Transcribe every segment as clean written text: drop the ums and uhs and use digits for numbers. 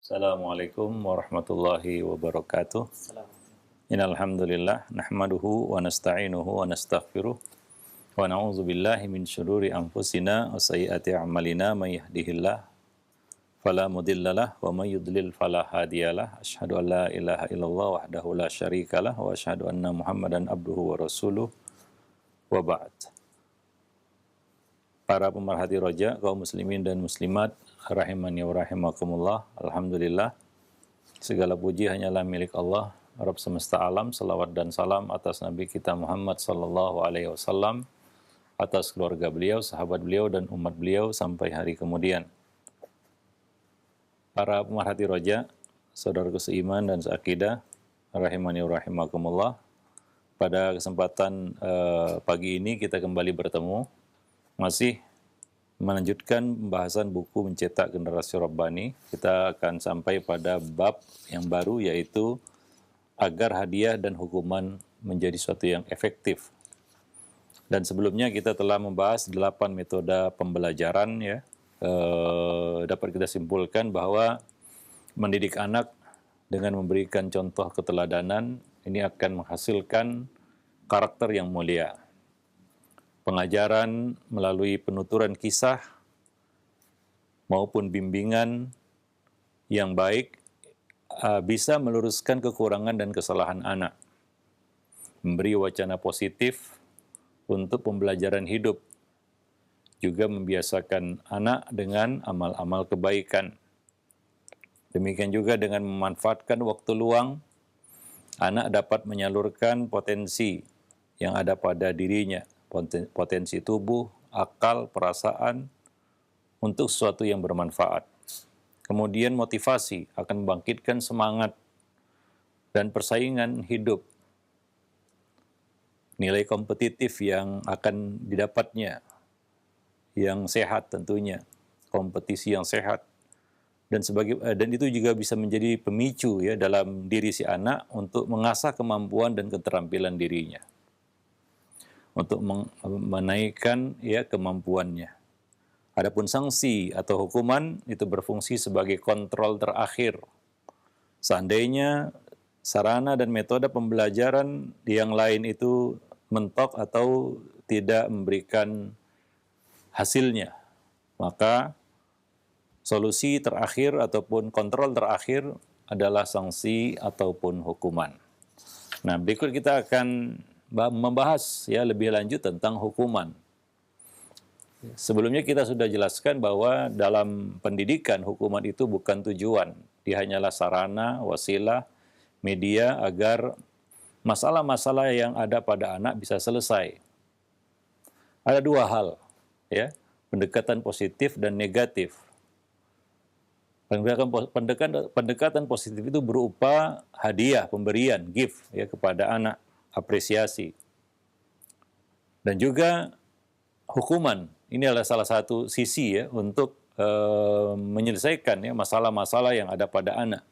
Assalamualaikum warahmatullahi wabarakatuh. Innal hamdalillah nahmaduhu wa nasta'inuhu wa nastaghfiruh wa na'udzu billahi min syururi anfusina wa sayyiati a'malina may yahdihillah fala mudhillalah wa may yudlil fala hadiyalah. Asyhadu an la ilaha illallah wahdahu la syarikalah wa asyhadu anna Muhammadan abduhu wa rasuluh wa ba'd. Para pemerhati roja, kaum muslimin dan muslimat, rahimani wa rahimakumullah. Alhamdulillah, segala puji hanyalah milik Allah, Rabb semesta alam. Salawat dan salam atas Nabi kita Muhammad sallallahu alaihi wasallam, atas keluarga beliau, sahabat beliau, dan umat beliau sampai hari kemudian. Para pemerhati roja, saudaraku seiman dan seakidah, rahimani wa rahimakumullah. Pada kesempatan pagi ini kita kembali bertemu, masih melanjutkan pembahasan buku Mencetak Generasi Rabbani. Kita akan sampai pada bab yang baru, yaitu agar hadiah dan hukuman menjadi suatu yang efektif. Dan sebelumnya kita telah membahas 8 metode pembelajaran, ya. Dapat kita simpulkan bahwa mendidik anak dengan memberikan contoh keteladanan ini akan menghasilkan karakter yang mulia. Pengajaran melalui penuturan kisah maupun bimbingan yang baik bisa meluruskan kekurangan dan kesalahan anak, memberi wacana positif untuk pembelajaran hidup, juga membiasakan anak dengan amal-amal kebaikan. Demikian juga dengan memanfaatkan waktu luang, anak dapat menyalurkan potensi yang ada pada dirinya, potensi tubuh, akal, perasaan untuk sesuatu yang bermanfaat. Kemudian motivasi akan membangkitkan semangat dan persaingan hidup. Nilai kompetitif yang akan didapatnya, yang sehat tentunya, kompetisi yang sehat. Dan itu juga bisa menjadi pemicu, ya, dalam diri si anak untuk mengasah kemampuan dan keterampilan dirinya, untuk menaikkan, ya, kemampuannya. Adapun sanksi atau hukuman itu berfungsi sebagai kontrol terakhir. Seandainya sarana dan metode pembelajaran yang lain itu mentok atau tidak memberikan hasilnya, maka solusi terakhir ataupun kontrol terakhir adalah sanksi ataupun hukuman. Nah, berikut kita akan membahas, ya, lebih lanjut tentang hukuman. Sebelumnya kita sudah jelaskan bahwa dalam pendidikan hukuman itu bukan tujuan, dia hanyalah sarana, wasilah, media agar masalah-masalah yang ada pada anak bisa selesai. Ada dua hal, ya, pendekatan positif dan negatif. Pendekatan positif itu berupa hadiah, pemberian, gift, ya, kepada anak, apresiasi. Dan juga hukuman, ini adalah salah satu sisi, ya, untuk menyelesaikan, ya, masalah-masalah yang ada pada anak.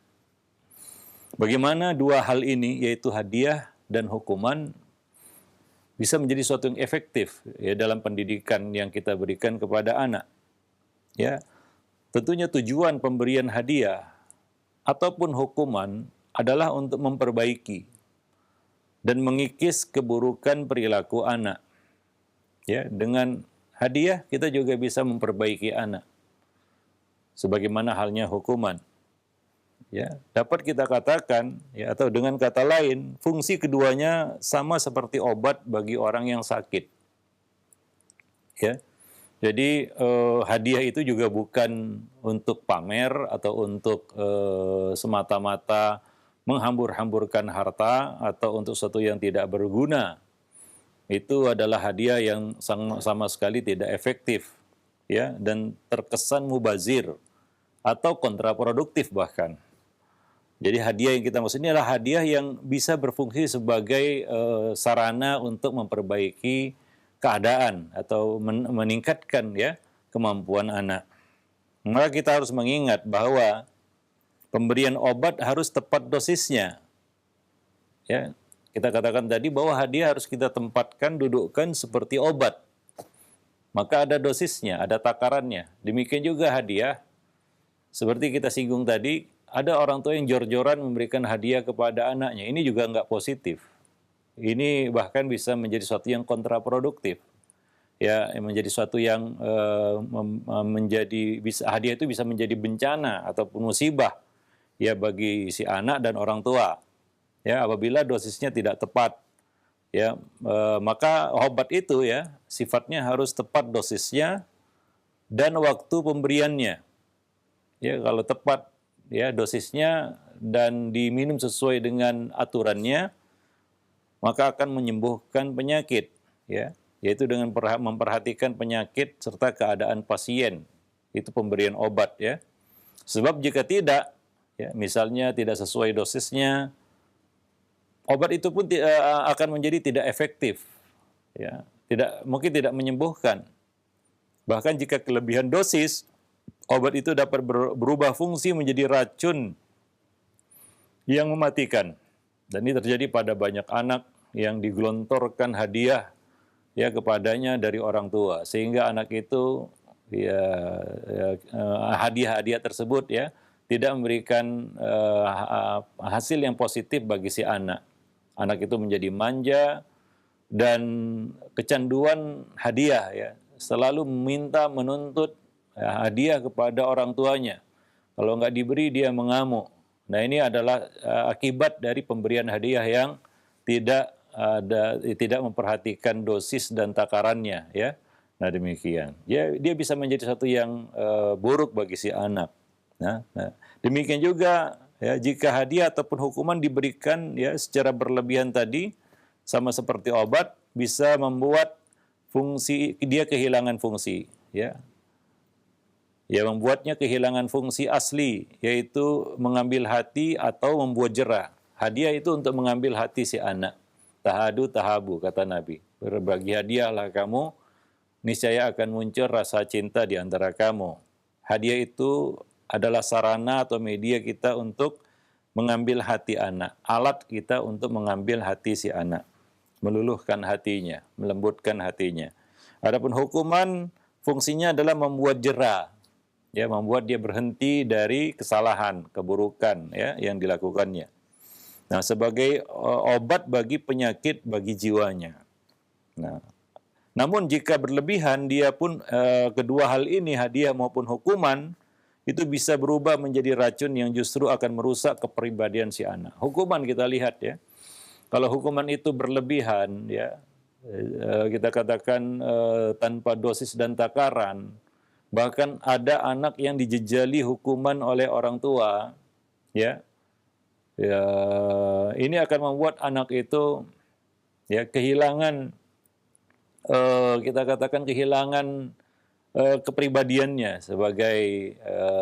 Bagaimana dua hal ini, yaitu hadiah dan hukuman, bisa menjadi suatu yang efektif, ya, dalam pendidikan yang kita berikan kepada anak. Ya, tentunya tujuan pemberian hadiah ataupun hukuman adalah untuk memperbaiki dan mengikis keburukan perilaku anak. Ya, dengan hadiah kita juga bisa memperbaiki anak. Sebagaimana halnya hukuman. Ya, dapat kita katakan, ya, atau dengan kata lain, fungsi keduanya sama seperti obat bagi orang yang sakit. Ya. Jadi hadiah itu juga bukan untuk pamer atau untuk semata-mata menghambur-hamburkan harta atau untuk sesuatu yang tidak berguna. Itu adalah hadiah yang sama sekali tidak efektif, ya, dan terkesan mubazir atau kontraproduktif bahkan. Jadi hadiah yang kita maksud ini adalah hadiah yang bisa berfungsi sebagai sarana untuk memperbaiki keadaan atau meningkatkan, ya, kemampuan anak. Maka kita harus mengingat bahwa pemberian obat harus tepat dosisnya. Ya, kita katakan tadi bahwa hadiah harus kita tempatkan, dudukkan seperti obat. Maka ada dosisnya, ada takarannya. Demikian juga hadiah, seperti kita singgung tadi, ada orang tua yang jor-joran memberikan hadiah kepada anaknya. Ini juga nggak positif. Ini bahkan bisa menjadi sesuatu yang kontraproduktif. Ya, menjadi sesuatu yang hadiah itu bisa menjadi bencana ataupun musibah ya bagi si anak dan orang tua. Ya, apabila dosisnya tidak tepat. Ya, maka obat itu ya sifatnya harus tepat dosisnya dan waktu pemberiannya. Ya, kalau tepat ya dosisnya dan diminum sesuai dengan aturannya, maka akan menyembuhkan penyakit, ya, yaitu dengan memperhatikan penyakit serta keadaan pasien. Itu pemberian obat, ya. Sebab jika tidak, ya, misalnya tidak sesuai dosisnya, obat itu pun akan menjadi tidak efektif, ya, mungkin tidak menyembuhkan. Bahkan jika kelebihan dosis, obat itu dapat berubah fungsi menjadi racun yang mematikan. Dan ini terjadi pada banyak anak yang digelontorkan hadiah ya kepadanya dari orang tua, sehingga anak itu hadiah-hadiah tersebut ya tidak memberikan hasil yang positif bagi si anak. Anak itu menjadi manja dan kecanduan hadiah ya, selalu meminta menuntut hadiah kepada orang tuanya. Kalau nggak diberi dia mengamuk. Nah, ini adalah akibat dari pemberian hadiah yang tidak memperhatikan dosis dan takarannya, ya. Nah, demikian. Ya, dia bisa menjadi satu yang buruk bagi si anak. Nah, demikian juga ya jika hadiah ataupun hukuman diberikan ya secara berlebihan tadi, sama seperti obat, bisa membuat dia kehilangan fungsi, ya. Ya, membuatnya kehilangan fungsi asli, yaitu mengambil hati atau membuat jera. Hadiah itu untuk mengambil hati si anak. Tahadu tahabu, kata Nabi. Berbagi hadiahlah kamu, niscaya akan muncul rasa cinta di antara kamu. Hadiah itu adalah sarana atau media kita untuk mengambil hati anak. Alat kita untuk mengambil hati si anak. Meluluhkan hatinya, melembutkan hatinya. Adapun hukuman, fungsinya adalah membuat jera. Ya, membuat dia berhenti dari kesalahan, keburukan ya yang dilakukannya. Nah, sebagai obat bagi penyakit bagi jiwanya. Nah, namun jika berlebihan, dia pun kedua hal ini, hadiah maupun hukuman, itu bisa berubah menjadi racun yang justru akan merusak kepribadian si anak. Hukuman kita lihat ya, kalau hukuman itu berlebihan ya, kita katakan tanpa dosis dan takaran. Bahkan ada anak yang dijejali hukuman oleh orang tua, ya, ini akan membuat anak itu, ya, kehilangan, kita katakan kehilangan kepribadiannya sebagai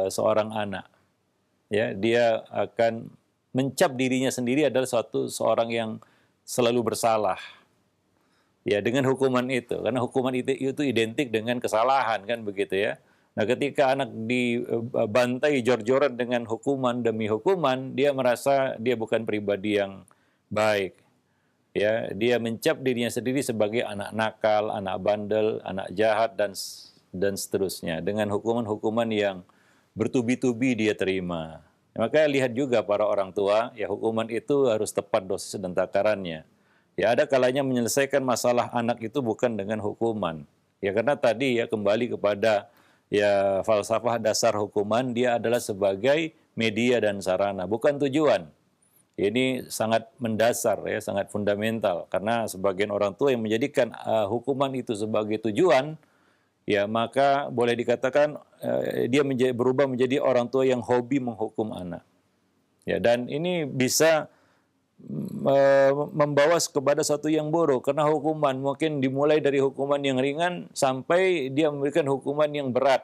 seorang anak. Ya, dia akan mencap dirinya sendiri adalah seorang yang selalu bersalah. Ya, dengan hukuman itu, karena hukuman itu identik dengan kesalahan, kan begitu ya. Nah, ketika anak dibantai jor-joran dengan hukuman demi hukuman, dia merasa dia bukan pribadi yang baik. Ya, dia mencap dirinya sendiri sebagai anak nakal, anak bandel, anak jahat dan seterusnya dengan hukuman-hukuman yang bertubi-tubi dia terima. Maka lihat juga para orang tua, ya hukuman itu harus tepat dosis dan takarannya. Ya, ada kalanya menyelesaikan masalah anak itu bukan dengan hukuman. Ya, karena tadi ya kembali kepada ya falsafah dasar hukuman, dia adalah sebagai media dan sarana, bukan tujuan. Ini sangat mendasar ya, sangat fundamental, karena sebagian orang tua yang menjadikan hukuman itu sebagai tujuan, ya maka boleh dikatakan dia berubah menjadi orang tua yang hobi menghukum anak. Ya, dan ini bisa membawa kepada satu yang buruk, karena hukuman mungkin dimulai dari hukuman yang ringan sampai dia memberikan hukuman yang berat.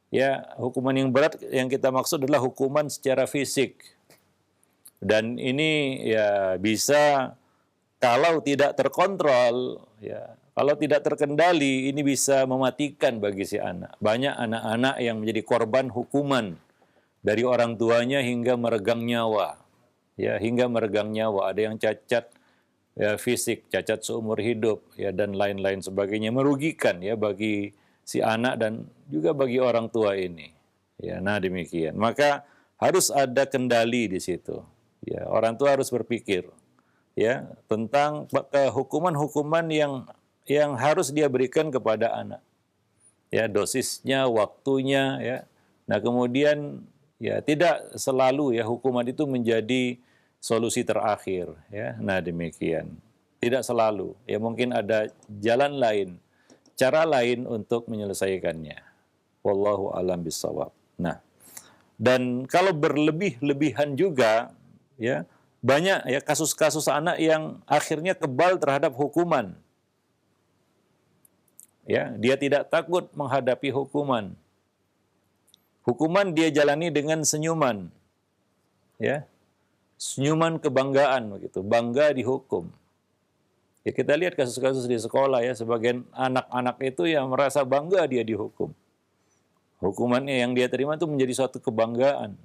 Ya, hukuman yang berat yang kita maksud adalah hukuman secara fisik. Dan ini ya bisa, kalau tidak terkontrol, ya, kalau tidak terkendali, ini bisa mematikan bagi si anak. Banyak anak-anak yang menjadi korban hukuman dari orang tuanya hingga meregang nyawa. Ya, hingga meregang nyawa. Ada yang cacat ya, fisik, cacat seumur hidup, ya, dan lain-lain sebagainya. Merugikan ya bagi si anak dan juga bagi orang tua ini. Ya, nah demikian. Maka harus ada kendali di situ. Ya, orang tua harus berpikir ya tentang hukuman-hukuman yang harus dia berikan kepada anak. Ya, dosisnya, waktunya ya. Nah, kemudian ya tidak selalu ya hukuman itu menjadi solusi terakhir ya. Nah, demikian. Tidak selalu. Ya mungkin ada jalan lain, cara lain untuk menyelesaikannya. Wallahu a'lam bishawab. Nah, dan kalau berlebih-lebihan juga ya banyak ya kasus-kasus anak yang akhirnya kebal terhadap hukuman. Ya, dia tidak takut menghadapi hukuman. Hukuman dia jalani dengan senyuman. Ya. Senyuman kebanggaan begitu, bangga dihukum. Ya, kita lihat kasus-kasus di sekolah ya, sebagian anak-anak itu yang merasa bangga dia dihukum. Hukumannya yang dia terima itu menjadi suatu kebanggaan.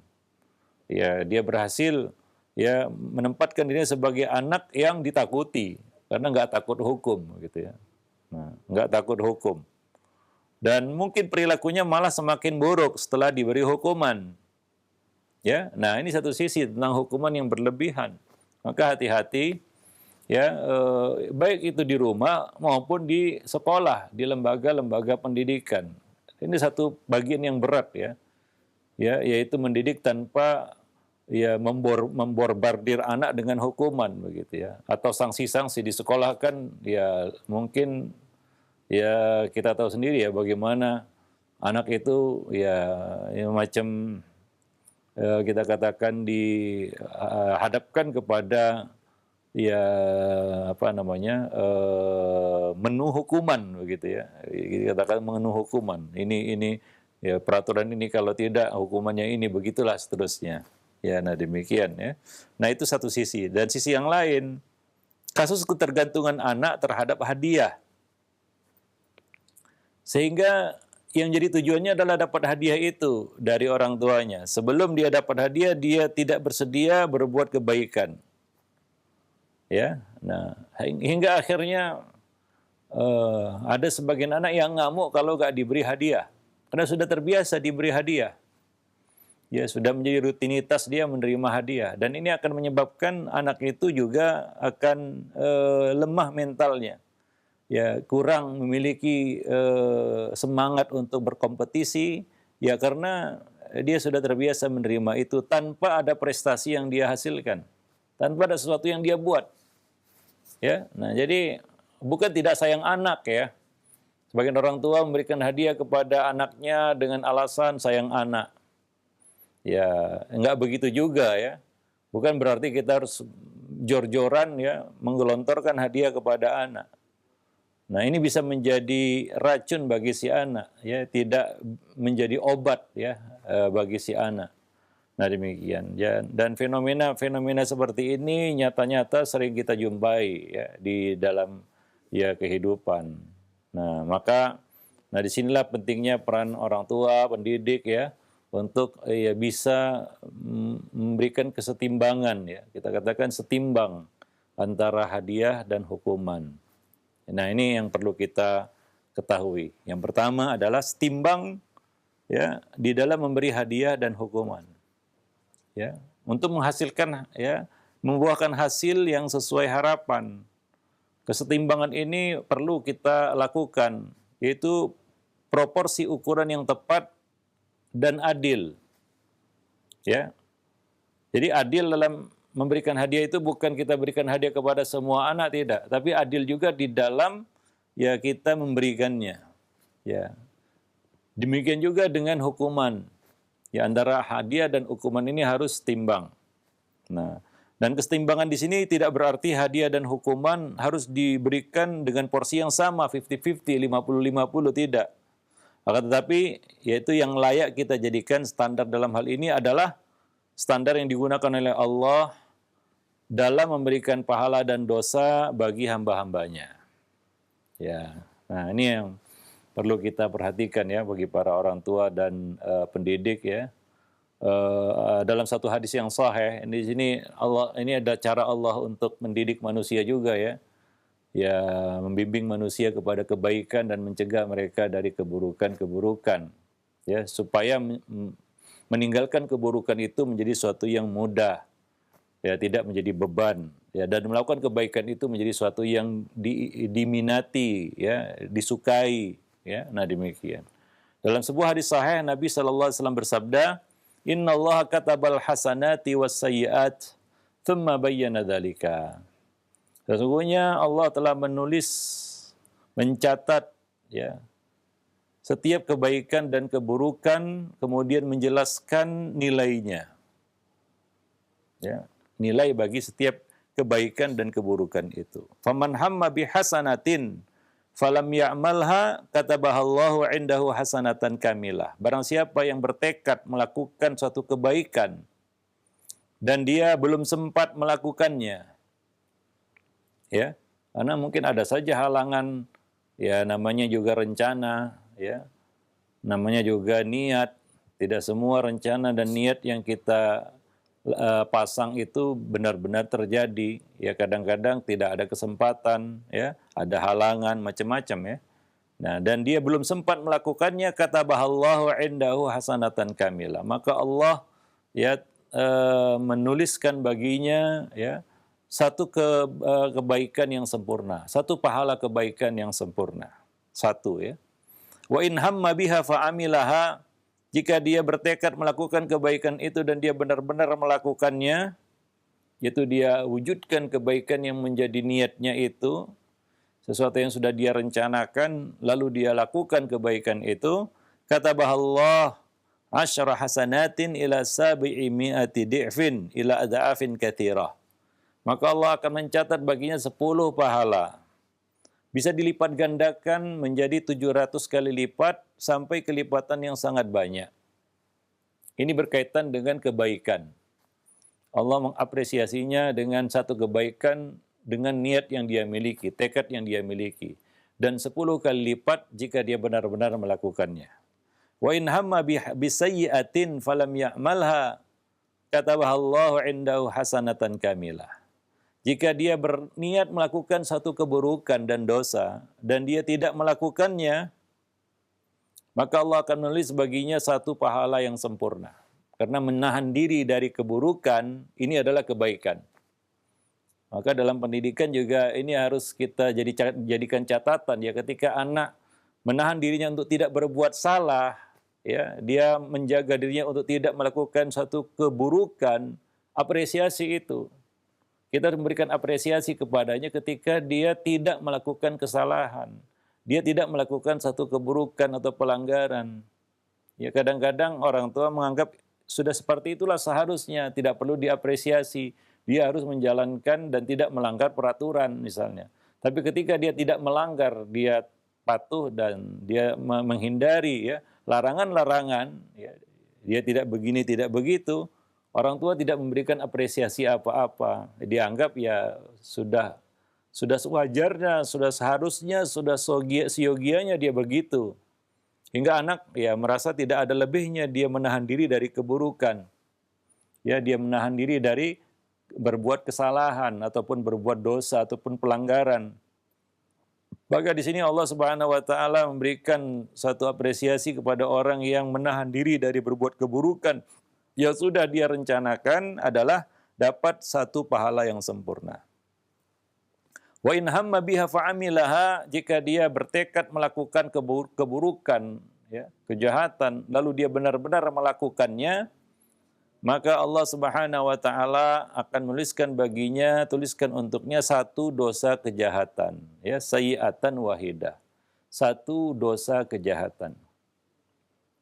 Ya, dia berhasil ya menempatkan dirinya sebagai anak yang ditakuti karena nggak takut hukum gitu ya. Nah, nggak takut hukum. Dan mungkin perilakunya malah semakin buruk setelah diberi hukuman. Ya, nah ini satu sisi tentang hukuman yang berlebihan. Maka hati-hati ya, baik itu di rumah maupun di sekolah, di lembaga-lembaga pendidikan. Ini satu bagian yang berat ya, ya yaitu mendidik tanpa ya memborbardir anak dengan hukuman begitu ya, atau sanksi-sanksi di sekolah kan ya mungkin ya kita tahu sendiri ya bagaimana anak itu ya macam kita katakan dihadapkan kepada ya apa namanya menu hukuman begitu ya, kita katakan menu hukuman ini ya peraturan ini kalau tidak hukumannya ini begitulah seterusnya ya. Nah demikian ya. Nah itu satu sisi, dan sisi yang lain kasus ketergantungan anak terhadap hadiah, sehingga yang jadi tujuannya adalah dapat hadiah itu dari orang tuanya. Sebelum dia dapat hadiah, dia tidak bersedia berbuat kebaikan. Ya, nah hingga akhirnya ada sebagian anak yang ngamuk kalau nggak diberi hadiah, karena sudah terbiasa diberi hadiah. Ya, sudah menjadi rutinitas dia menerima hadiah, dan ini akan menyebabkan anak itu juga akan lemah mentalnya. Ya, kurang memiliki semangat untuk berkompetisi ya karena dia sudah terbiasa menerima itu tanpa ada prestasi yang dia hasilkan, tanpa ada sesuatu yang dia buat. Ya, nah jadi bukan tidak sayang anak ya. Sebagian orang tua memberikan hadiah kepada anaknya dengan alasan sayang anak. Ya, enggak begitu juga ya. Bukan berarti kita harus jor-joran ya menggelontorkan hadiah kepada anak. Nah, ini bisa menjadi racun bagi si anak, ya, tidak menjadi obat ya bagi si anak. Nah, demikian. Ya, dan fenomena-fenomena seperti ini nyata-nyata sering kita jumpai ya di dalam ya kehidupan. Nah, maka disinilah pentingnya peran orang tua, pendidik ya untuk ya bisa memberikan kesetimbangan ya. Kita katakan setimbang antara hadiah dan hukuman. Nah, ini yang perlu kita ketahui. Yang pertama adalah setimbang ya di dalam memberi hadiah dan hukuman. Ya, untuk menghasilkan ya membuahkan hasil yang sesuai harapan. Kesetimbangan ini perlu kita lakukan, yaitu proporsi ukuran yang tepat dan adil. Ya. Jadi adil dalam memberikan hadiah itu bukan kita berikan hadiah kepada semua anak, tidak, tapi adil juga di dalam ya kita memberikannya. Ya. Demikian juga dengan hukuman. Ya, antara hadiah dan hukuman ini harus setimbang. Nah, dan kesetimbangan di sini tidak berarti hadiah dan hukuman harus diberikan dengan porsi yang sama, 50-50, 50-50, tidak. Akan tetapi yaitu yang layak kita jadikan standar dalam hal ini adalah standar yang digunakan oleh Allah dalam memberikan pahala dan dosa bagi hamba-hambanya. Ya, nah ini yang perlu kita perhatikan ya bagi para orang tua dan pendidik ya. Dalam satu hadis yang sahih di sini ini ada cara Allah untuk mendidik manusia juga ya. Ya, membimbing manusia kepada kebaikan dan mencegah mereka dari keburukan-keburukan. Ya, supaya meninggalkan keburukan itu menjadi suatu yang mudah, ya tidak menjadi beban, ya, dan melakukan kebaikan itu menjadi suatu yang diminati, ya, disukai, ya. Nah, demikian. Dalam sebuah hadis sahih Nabi sallallahu alaihi wasallam bersabda, "Innallaha katabal hasanati was sayyi'at, tsumma bayyana dzalika." Sesungguhnya Allah telah menulis, mencatat, ya, setiap kebaikan dan keburukan, kemudian menjelaskan nilainya. Ya, nilai bagi setiap kebaikan dan keburukan itu. Faman hamma bihasanatin falam ya'malha katabahallahu indahu hasanatan kamilah. Barang siapa yang bertekad melakukan suatu kebaikan dan dia belum sempat melakukannya, ya, karena mungkin ada saja halangan, ya, namanya juga rencana, ya, namanya juga niat. Tidak semua rencana dan niat yang kita pasang itu benar-benar terjadi. Ya, kadang-kadang tidak ada kesempatan, ya, ada halangan macam-macam, ya. Nah, dan dia belum sempat melakukannya, katabahallahu indahu hasanatan kamilah. Maka Allah, ya, menuliskan baginya, ya, satu kebaikan yang sempurna, satu pahala kebaikan yang sempurna. Satu, ya. Wa in hamma biha fa'amilaha, jika dia bertekad melakukan kebaikan itu dan dia benar-benar melakukannya, yaitu dia wujudkan kebaikan yang menjadi niatnya itu, sesuatu yang sudah dia rencanakan, lalu dia lakukan kebaikan itu, katabahallah asyara hasanatin ila sabi'i mi'ati di'fin ila adha'afin kathirah. Maka Allah akan mencatat baginya 10 pahala. Bisa dilipat gandakan menjadi 700 kali lipat sampai kelipatan yang sangat banyak. Ini berkaitan dengan kebaikan. Allah mengapresiasinya dengan satu kebaikan dengan niat yang dia miliki, tekad yang dia miliki. Dan 10 kali lipat jika dia benar-benar melakukannya. Wa in hamma bisayyi'atin falam ya'malha katabahallahu indahu hasanatan kamilah. Jika dia berniat melakukan satu keburukan dan dosa, dan dia tidak melakukannya, maka Allah akan menulis baginya satu pahala yang sempurna. Karena menahan diri dari keburukan, ini adalah kebaikan. Maka dalam pendidikan juga ini harus kita jadikan catatan, ya, ketika anak menahan dirinya untuk tidak berbuat salah, ya, dia menjaga dirinya untuk tidak melakukan satu keburukan, apresiasi itu. Kita harus memberikan apresiasi kepadanya ketika dia tidak melakukan kesalahan. Dia tidak melakukan satu keburukan atau pelanggaran. Ya, kadang-kadang orang tua menganggap sudah seperti itulah seharusnya, tidak perlu diapresiasi. Dia harus menjalankan dan tidak melanggar peraturan misalnya. Tapi ketika dia tidak melanggar, dia patuh dan dia menghindari, ya, larangan-larangan, ya, dia tidak begini, tidak begitu, orang tua tidak memberikan apresiasi apa-apa. Dianggap ya sudah sewajarnya, sudah seharusnya, sudah seyogianya dia begitu. Hingga anak, ya, merasa tidak ada lebihnya dia menahan diri dari keburukan. Ya, dia menahan diri dari berbuat kesalahan ataupun berbuat dosa ataupun pelanggaran. Maka di sini Allah Subhanahu wa taala memberikan satu apresiasi kepada orang yang menahan diri dari berbuat keburukan yang sudah dia rencanakan, adalah dapat satu pahala yang sempurna. Wa in hamma biha fa'amilaha, jika dia bertekad melakukan keburukan, ya, kejahatan, lalu dia benar-benar melakukannya, maka Allah Subhanahu wa taala akan tuliskan untuknya satu dosa kejahatan, ya, sayyi'atan wahidah. Satu dosa kejahatan.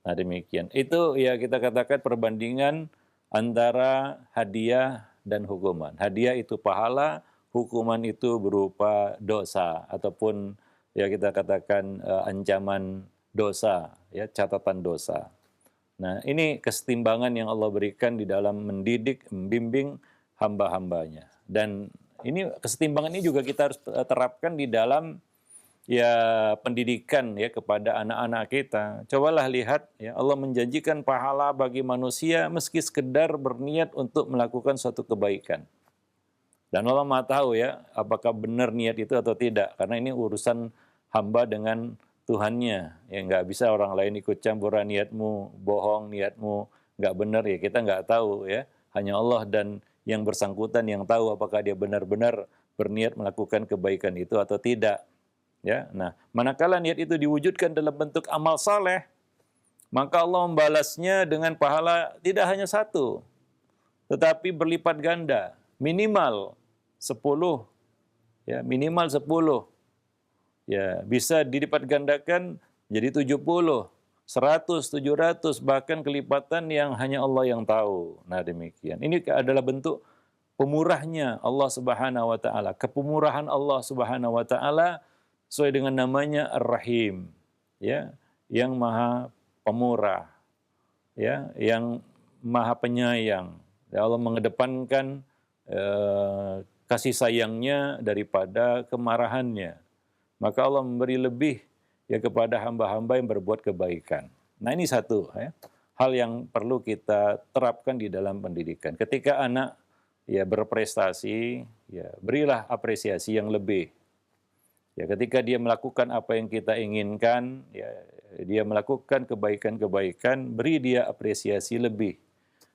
Nah, demikian. Itu, ya, kita katakan perbandingan antara hadiah dan hukuman. Hadiah itu pahala, hukuman itu berupa dosa ataupun, ya, kita katakan ancaman dosa, ya, catatan dosa. Nah, ini kesetimbangan yang Allah berikan di dalam mendidik, membimbing hamba-hambanya. Dan ini kesetimbangan ini juga kita harus terapkan di dalam, ya, pendidikan, ya, kepada anak-anak kita. Cobalah lihat, ya, Allah menjanjikan pahala bagi manusia meski sekedar berniat untuk melakukan suatu kebaikan. Dan Allah Maha tahu, ya, apakah benar niat itu atau tidak, karena ini urusan hamba dengan Tuhannya. Ya, nggak bisa orang lain ikut campur, niatmu bohong, niatmu nggak benar ya kita nggak tahu ya. Hanya Allah dan yang bersangkutan yang tahu apakah dia benar-benar berniat melakukan kebaikan itu atau tidak. Ya, nah manakala niat itu diwujudkan dalam bentuk amal saleh, maka Allah membalasnya dengan pahala tidak hanya satu, tetapi berlipat ganda, minimal 10, ya minimal 10, ya bisa dilipat gandakan jadi 70, 100, 700, bahkan kelipatan yang hanya Allah yang tahu. Nah demikian. Ini adalah bentuk pemurahnya Allah Subhanahu wa taala, kepemurahan Allah Subhanahu wa taala sesuai dengan namanya Ar-Rahim, ya, yang Maha Pemurah, ya, yang Maha Penyayang. Ya, Allah mengedepankan kasih sayangnya daripada kemarahannya. Maka Allah memberi lebih ya kepada hamba-hamba yang berbuat kebaikan. Nah ini satu ya, hal yang perlu kita terapkan di dalam pendidikan. Ketika anak ya berprestasi, ya berilah apresiasi yang lebih. Ya, ketika dia melakukan apa yang kita inginkan, ya, dia melakukan kebaikan-kebaikan, beri dia apresiasi lebih.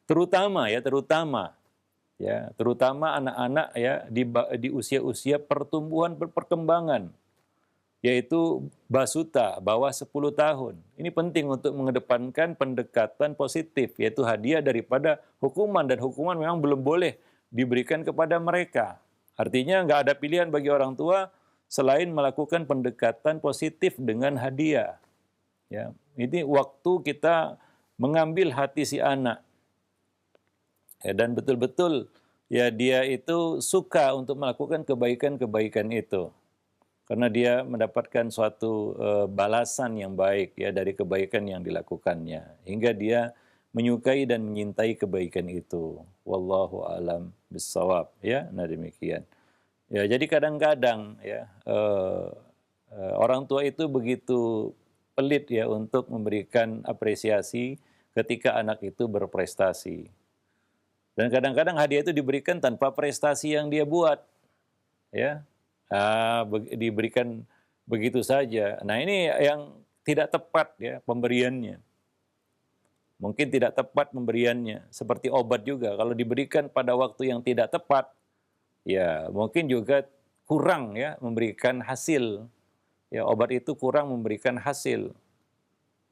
Terutama anak-anak ya di usia-usia pertumbuhan perkembangan, yaitu basuta, bawah 10 tahun. Ini penting untuk mengedepankan pendekatan positif, yaitu hadiah daripada hukuman, dan hukuman memang belum boleh diberikan kepada mereka. Artinya nggak ada pilihan bagi orang tua selain melakukan pendekatan positif dengan hadiah. Ya, ini waktu kita mengambil hati si anak. Ya, dan betul-betul ya dia itu suka untuk melakukan kebaikan-kebaikan itu. Karena dia mendapatkan suatu balasan yang baik ya dari kebaikan yang dilakukannya. Hingga dia menyukai dan menyintai kebaikan itu. Wallahu a'lam bissawab. Ya, nah demikian. Ya, jadi kadang-kadang ya orang tua itu begitu pelit ya untuk memberikan apresiasi ketika anak itu berprestasi. Dan kadang-kadang hadiah itu diberikan tanpa prestasi yang dia buat, ya, diberikan begitu saja. Nah ini yang tidak tepat ya pemberiannya. Mungkin tidak tepat pemberiannya. Seperti obat juga, kalau diberikan pada waktu yang tidak tepat, ya mungkin juga kurang ya memberikan hasil. Ya obat itu kurang memberikan hasil.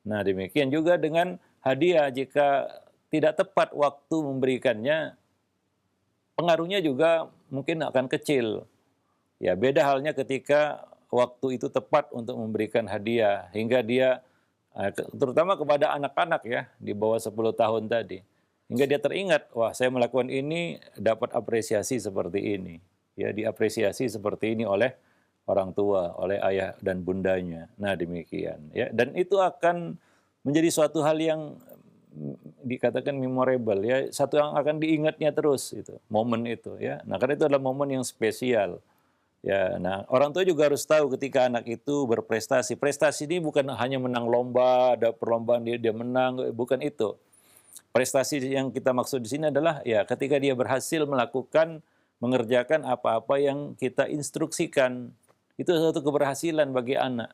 Nah demikian juga dengan hadiah, jika tidak tepat waktu memberikannya, pengaruhnya juga mungkin akan kecil. Ya beda halnya ketika waktu itu tepat untuk memberikan hadiah, hingga dia terutama kepada anak-anak ya di bawah 10 tahun tadi. Hingga dia teringat, wah saya melakukan ini dapat apresiasi seperti ini. Ya diapresiasi seperti ini oleh orang tua, oleh ayah dan bundanya. Nah demikian. Ya, dan itu akan menjadi suatu hal yang dikatakan memorable ya, satu yang akan diingatnya terus itu, momen itu ya. Nah karena itu adalah momen yang spesial. Ya, nah orang tua juga harus tahu ketika anak itu berprestasi. Prestasi ini bukan hanya menang lomba, ada perlombaan dia menang, bukan itu. Prestasi yang kita maksud di sini adalah ya ketika dia berhasil mengerjakan apa-apa yang kita instruksikan. Itu suatu keberhasilan bagi anak.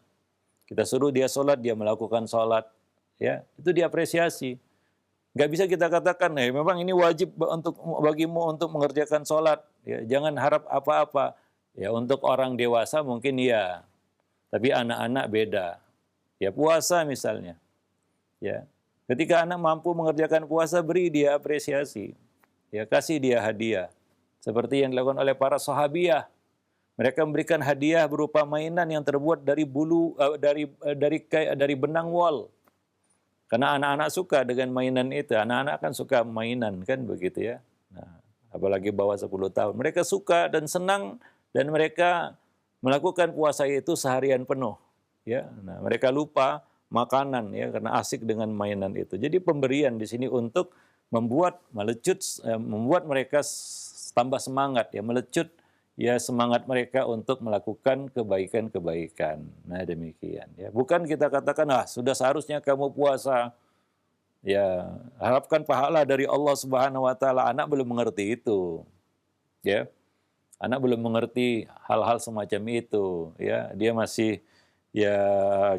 Kita suruh dia sholat, dia melakukan sholat. Ya, itu diapresiasi. Nggak bisa kita katakan, memang ini wajib bagimu untuk mengerjakan sholat. Ya, jangan harap apa-apa. Ya, untuk orang dewasa mungkin ya, tapi anak-anak beda. Ya, puasa misalnya. Ya, ketika anak mampu mengerjakan puasa, beri dia apresiasi. Ya, kasih dia hadiah. Seperti yang dilakukan oleh para sahabiah. Mereka memberikan hadiah berupa mainan yang terbuat dari dari benang wol. Karena anak-anak suka dengan mainan itu. Anak-anak kan suka mainan kan begitu ya. Nah, apalagi bawah 10 tahun. Mereka suka dan senang, dan mereka melakukan puasa itu seharian penuh. Ya, nah, mereka lupa makanan ya karena asik dengan mainan itu. Jadi pemberian di sini untuk membuat mereka tambah semangat ya, melecut ya semangat mereka untuk melakukan kebaikan-kebaikan. Nah demikian ya. Bukan kita katakan sudah seharusnya kamu puasa. Ya, harapkan pahala dari Allah Subhanahu wa taala. Anak belum mengerti itu. Ya. Anak belum mengerti hal-hal semacam itu, ya. Dia masih ya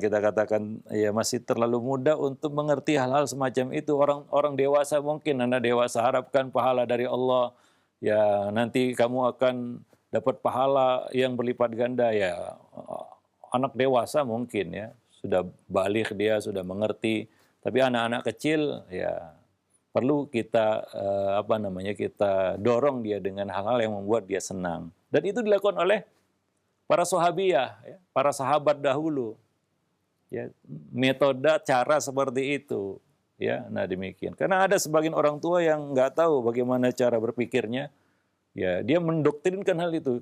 kita katakan ya masih terlalu muda untuk mengerti hal-hal semacam itu. Orang dewasa mungkin, anak dewasa harapkan pahala dari Allah. Ya nanti kamu akan dapat pahala yang berlipat ganda ya. Anak dewasa mungkin ya sudah balik, dia sudah mengerti. Tapi anak-anak kecil ya perlu kita kita dorong dia dengan hal-hal yang membuat dia senang. Dan itu dilakukan oleh para sahabiyah, ya, para sahabat dahulu. Ya, metode cara seperti itu. Ya, nah demikian. Karena ada sebagian orang tua yang nggak tahu bagaimana cara berpikirnya. Ya, dia mendoktrinkan hal itu.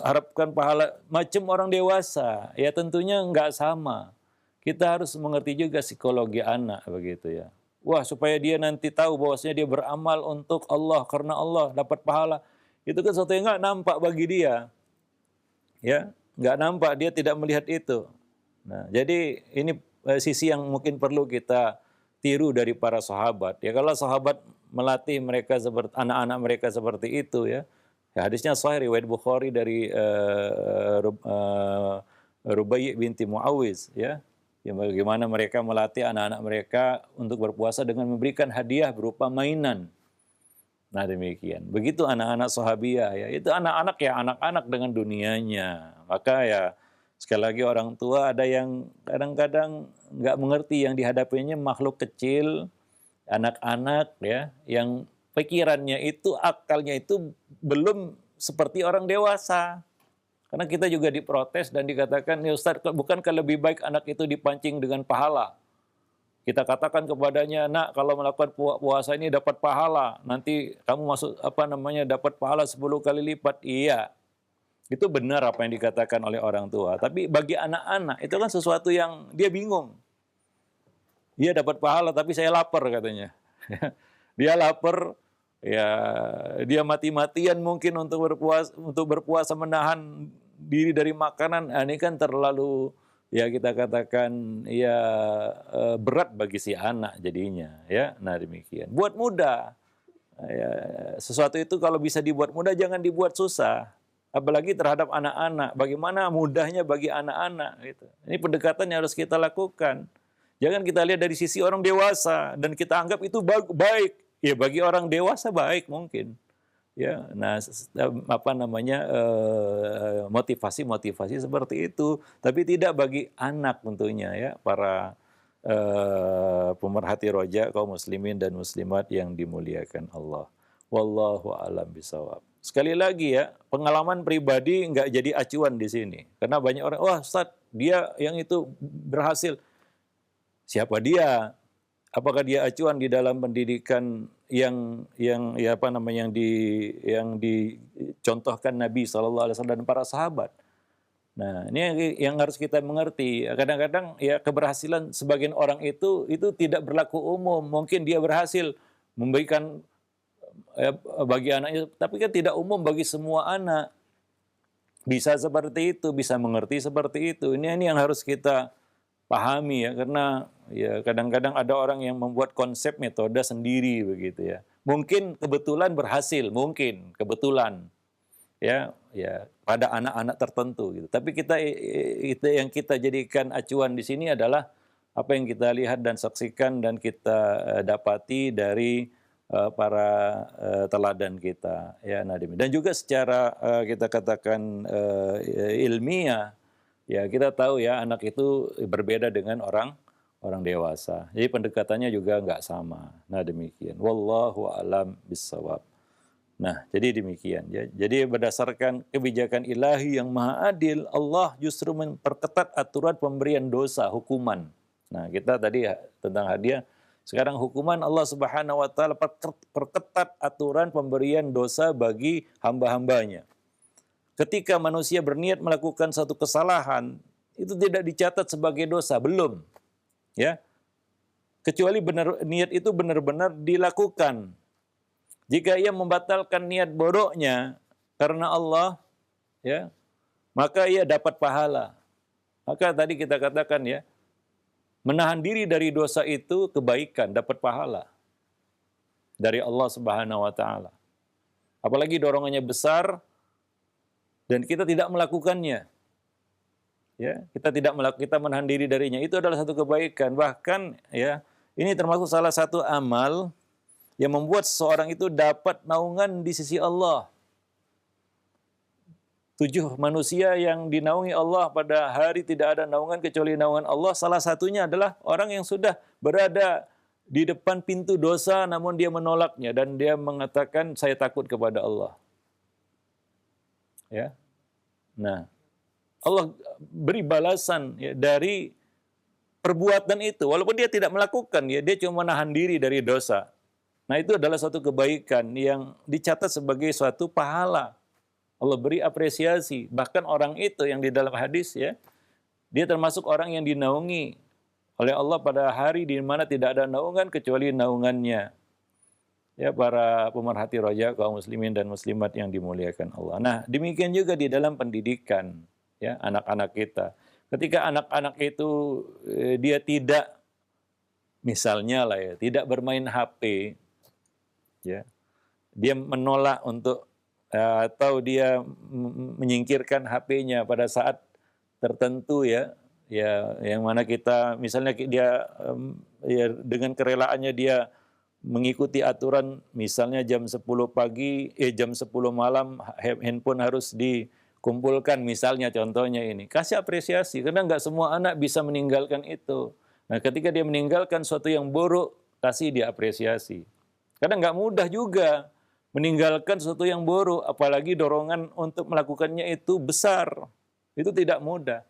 Harapkan pahala macam orang dewasa. Ya tentunya nggak sama. Kita harus mengerti juga psikologi anak begitu ya. Wah, supaya dia nanti tahu bahwasanya dia beramal untuk Allah karena Allah dapat pahala. Itu kan sesuatu yang nggak nampak bagi dia. Ya, nggak nampak, dia tidak melihat itu. Nah, jadi ini sisi yang mungkin perlu kita tiru dari para sahabat. Ya, kalau sahabat melatih mereka seperti anak-anak mereka seperti itu ya. Ya, hadisnya sahih riwayat Bukhari dari Rubai' binti Muawiz ya. Ya, bagaimana mereka melatih anak-anak mereka untuk berpuasa dengan memberikan hadiah berupa mainan. Nah demikian. Begitu anak-anak sahabiyah ya. Itu anak-anak ya anak-anak dengan dunianya. Maka ya sekali lagi orang tua ada yang kadang-kadang nggak mengerti yang dihadapinya makhluk kecil, anak-anak ya, yang pikirannya itu, akalnya itu belum seperti orang dewasa. Karena kita juga diprotes dan dikatakan, ya Ustaz, bukankah lebih baik anak itu dipancing dengan pahala? Kita katakan kepadanya, nak kalau melakukan puasa ini dapat pahala, nanti kamu dapat pahala 10 kali lipat. Iya, itu benar apa yang dikatakan oleh orang tua. Tapi bagi anak-anak itu kan sesuatu yang dia bingung. Dia dapat pahala tapi saya lapar katanya. Dia lapar, ya dia mati-matian mungkin untuk berpuasa menahan diri dari makanan. Ini kan terlalu ya kita katakan ya berat bagi si anak jadinya ya. Nah demikian. Buat mudah. Ya, sesuatu itu kalau bisa dibuat mudah jangan dibuat susah. Apalagi terhadap anak-anak. Bagaimana mudahnya bagi anak-anak gitu. Ini pendekatan yang harus kita lakukan. Jangan kita lihat dari sisi orang dewasa dan kita anggap itu baik. Ya bagi orang dewasa baik mungkin. Ya, nah motivasi seperti itu, tapi tidak bagi anak tentunya ya para pemerhati roja kaum muslimin dan muslimat yang dimuliakan Allah. Wallahu a'lam bishawab. Sekali lagi ya, pengalaman pribadi nggak jadi acuan di sini. Karena banyak orang, wah Ustaz, dia yang itu berhasil. Siapa dia? Apakah dia acuan di dalam pendidikan yang dicontohkan Nabi SAW dan para sahabat? Nah, ini yang harus kita mengerti. Kadang-kadang ya keberhasilan sebagian orang itu tidak berlaku umum. Mungkin dia berhasil memberikan bagi anaknya, tapi kan tidak umum bagi semua anak. Bisa seperti itu, bisa mengerti seperti itu. Ini yang harus kita pahami ya, karena ya kadang-kadang ada orang yang membuat konsep metode sendiri begitu ya. Mungkin kebetulan berhasil, mungkin kebetulan ya pada anak-anak tertentu gitu. Tapi yang kita jadikan acuan di sini adalah apa yang kita lihat dan saksikan dan kita dapati dari para teladan kita ya Nadim. Dan juga secara kita katakan ilmiah. Ya, kita tahu ya anak itu berbeda dengan orang dewasa. Jadi pendekatannya juga nggak sama. Nah demikian. Wallahu a'lam bishawab. Nah jadi demikian. Ya. Jadi berdasarkan kebijakan ilahi yang maha adil, Allah justru memperketat aturan pemberian dosa, hukuman. Nah kita tadi tentang hadiah. Sekarang hukuman Allah Subhanahu Wa Taala perketat aturan pemberian dosa bagi hamba-hambanya. Ketika manusia berniat melakukan satu kesalahan, itu tidak dicatat sebagai dosa, belum. Ya. Kecuali niat itu benar-benar dilakukan. Jika ia membatalkan niat bodohnya karena Allah, ya, maka ia dapat pahala. Maka tadi kita katakan ya, menahan diri dari dosa itu kebaikan, dapat pahala dari Allah Subhanahu wa taala. Apalagi dorongannya besar dan kita tidak melakukannya. Ya, kita menahan diri darinya. Itu adalah satu kebaikan. Bahkan ya, ini termasuk salah satu amal yang membuat seseorang itu dapat naungan di sisi Allah. 7 manusia yang dinaungi Allah pada hari tidak ada naungan kecuali naungan Allah. Salah satunya adalah orang yang sudah berada di depan pintu dosa namun dia menolaknya dan dia mengatakan saya takut kepada Allah. Ya. Nah, Allah beri balasan ya, dari perbuatan itu walaupun dia tidak melakukan ya, dia cuma menahan diri dari dosa. Nah, itu adalah suatu kebaikan yang dicatat sebagai suatu pahala. Allah beri apresiasi. Bahkan orang itu yang di dalam hadis ya, dia termasuk orang yang dinaungi oleh Allah pada hari di mana tidak ada naungan kecuali naungannya. Ya, para pemerhati roja kaum muslimin dan muslimat yang dimuliakan Allah. Nah, demikian juga di dalam pendidikan ya, anak-anak kita. Ketika anak-anak itu dia tidak misalnya lah ya, tidak bermain HP ya. Dia menolak untuk atau dia menyingkirkan HP-nya pada saat tertentu ya, ya yang mana kita misalnya dia ya dengan kerelaannya dia mengikuti aturan misalnya jam 10 pagi jam 10 malam handphone harus dikumpulkan misalnya contohnya ini. Kasih apresiasi karena nggak semua anak bisa meninggalkan itu. Nah, ketika dia meninggalkan sesuatu yang buruk, kasih dia apresiasi. Karena nggak mudah juga meninggalkan sesuatu yang buruk, apalagi dorongan untuk melakukannya itu besar. Itu tidak mudah.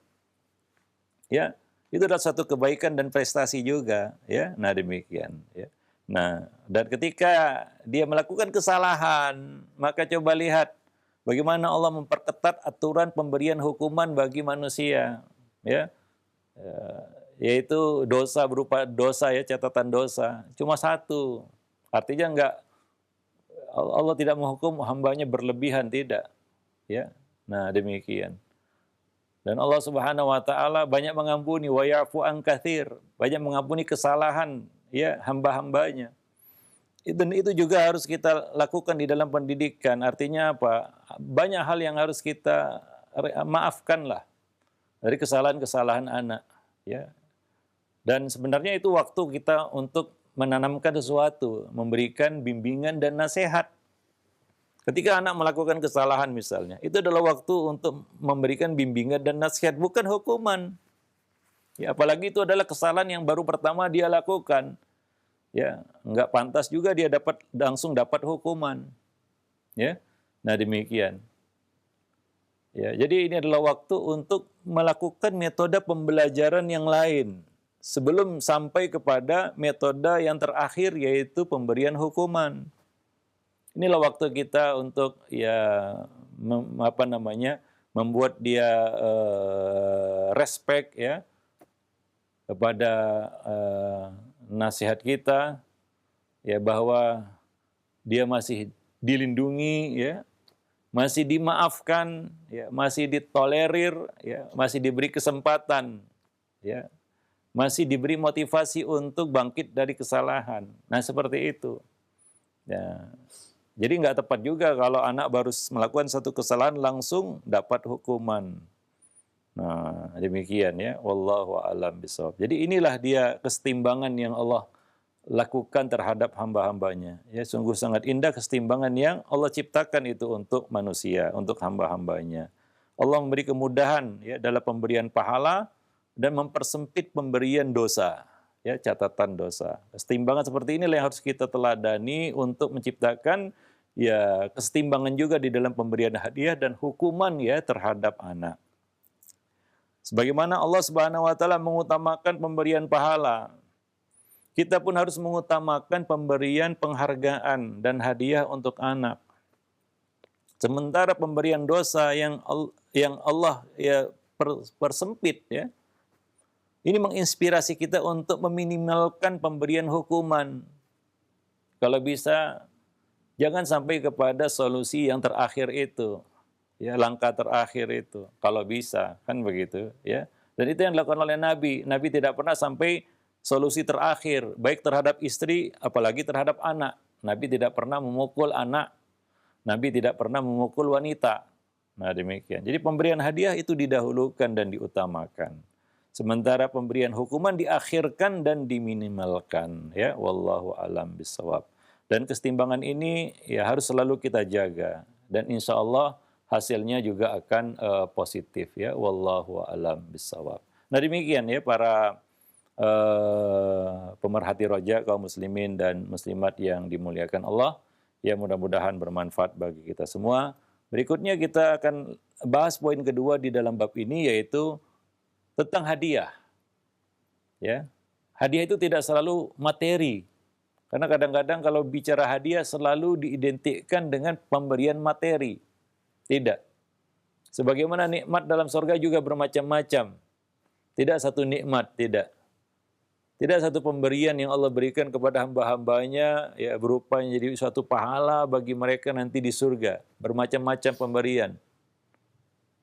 Ya, itu adalah satu kebaikan dan prestasi juga, ya. Nah, demikian, ya. Nah, dan ketika dia melakukan kesalahan, maka coba lihat bagaimana Allah memperketat aturan pemberian hukuman bagi manusia, ya. Yaitu dosa berupa dosa ya, catatan dosa. Cuma satu. Artinya enggak Allah tidak menghukum hambanya berlebihan, tidak. Ya, nah demikian. Dan Allah Subhanahu Wa Taala banyak mengampuni, wa ya'fu an katsir, banyak mengampuni kesalahan ya hamba-hambanya. Dan itu juga harus kita lakukan di dalam pendidikan. Artinya apa? Banyak hal yang harus kita maafkan lah dari kesalahan-kesalahan anak. Ya. Dan sebenarnya itu waktu kita untuk menanamkan sesuatu, memberikan bimbingan dan nasihat. Ketika anak melakukan kesalahan misalnya, itu adalah waktu untuk memberikan bimbingan dan nasihat, bukan hukuman. Ya, apalagi itu adalah kesalahan yang baru pertama dia lakukan. Ya, enggak pantas juga dia langsung dapat hukuman. Ya. Nah, demikian. Ya, jadi ini adalah waktu untuk melakukan metode pembelajaran yang lain sebelum sampai kepada metode yang terakhir yaitu pemberian hukuman. Inilah waktu kita untuk ya membuat dia respect ya kepada nasihat kita ya bahwa dia masih dilindungi ya, masih dimaafkan ya, masih ditolerir ya, masih diberi kesempatan ya. Masih diberi motivasi untuk bangkit dari kesalahan. Nah, seperti itu. Ya. Jadi nggak tepat juga kalau anak baru melakukan satu kesalahan langsung dapat hukuman. Nah, demikian ya. Wallahu a'lam bishawab. Jadi inilah dia kesetimbangan yang Allah lakukan terhadap hamba-hambanya. Ya, sungguh sangat indah kesetimbangan yang Allah ciptakan itu untuk manusia, untuk hamba-hambanya. Allah memberi kemudahan ya dalam pemberian pahala dan mempersempit pemberian dosa, ya catatan dosa. Kesetimbangan seperti inilah yang harus kita teladani untuk menciptakan ya kesetimbangan juga di dalam pemberian hadiah dan hukuman ya terhadap anak. Sebagaimana Allah Subhanahu Wa Taala mengutamakan pemberian pahala, kita pun harus mengutamakan pemberian penghargaan dan hadiah untuk anak. Sementara pemberian dosa yang Allah ya persempit ya. Ini menginspirasi kita untuk meminimalkan pemberian hukuman. Kalau bisa, jangan sampai kepada solusi yang terakhir itu. Ya, langkah terakhir itu. Kalau bisa, kan begitu. Ya. Dan itu yang dilakukan oleh Nabi. Nabi tidak pernah sampai solusi terakhir, baik terhadap istri, apalagi terhadap anak. Nabi tidak pernah memukul anak. Nabi tidak pernah memukul wanita. Nah, demikian. Jadi pemberian hadiah itu didahulukan dan diutamakan. Sementara pemberian hukuman diakhirkan dan diminimalkan, ya. Wallahu alam bisawab. Dan kesetimbangan ini ya harus selalu kita jaga, dan insya Allah hasilnya juga akan positif, ya. Wallahu alam bisawab. Nah, demikian ya para pemerhati roja kaum muslimin dan muslimat yang dimuliakan Allah. Ya, mudah-mudahan bermanfaat bagi kita semua. Berikutnya kita akan bahas poin kedua di dalam bab ini, yaitu tentang hadiah. Ya, hadiah itu tidak selalu materi. Karena kadang-kadang kalau bicara hadiah selalu diidentikan dengan pemberian materi. Tidak. Sebagaimana nikmat dalam surga juga bermacam-macam. Tidak satu nikmat, tidak. Tidak satu pemberian yang Allah berikan kepada hamba-hambanya ya berupa menjadi suatu pahala bagi mereka nanti di surga. Bermacam-macam pemberian.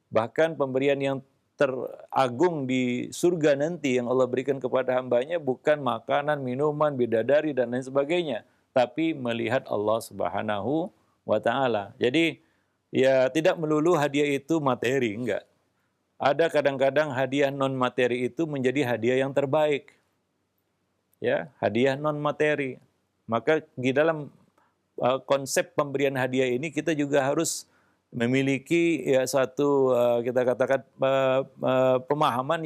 Bahkan pemberian yang teragung di surga nanti yang Allah berikan kepada hambanya bukan makanan, minuman, bidadari, dan lain sebagainya. Tapi melihat Allah Subhanahu wa Ta'ala. Jadi ya tidak melulu hadiah itu materi, enggak. Ada kadang-kadang hadiah non materi itu menjadi hadiah yang terbaik. Ya, hadiah non materi. Maka di dalam konsep pemberian hadiah ini kita juga harus memiliki ya satu kita katakan pemahaman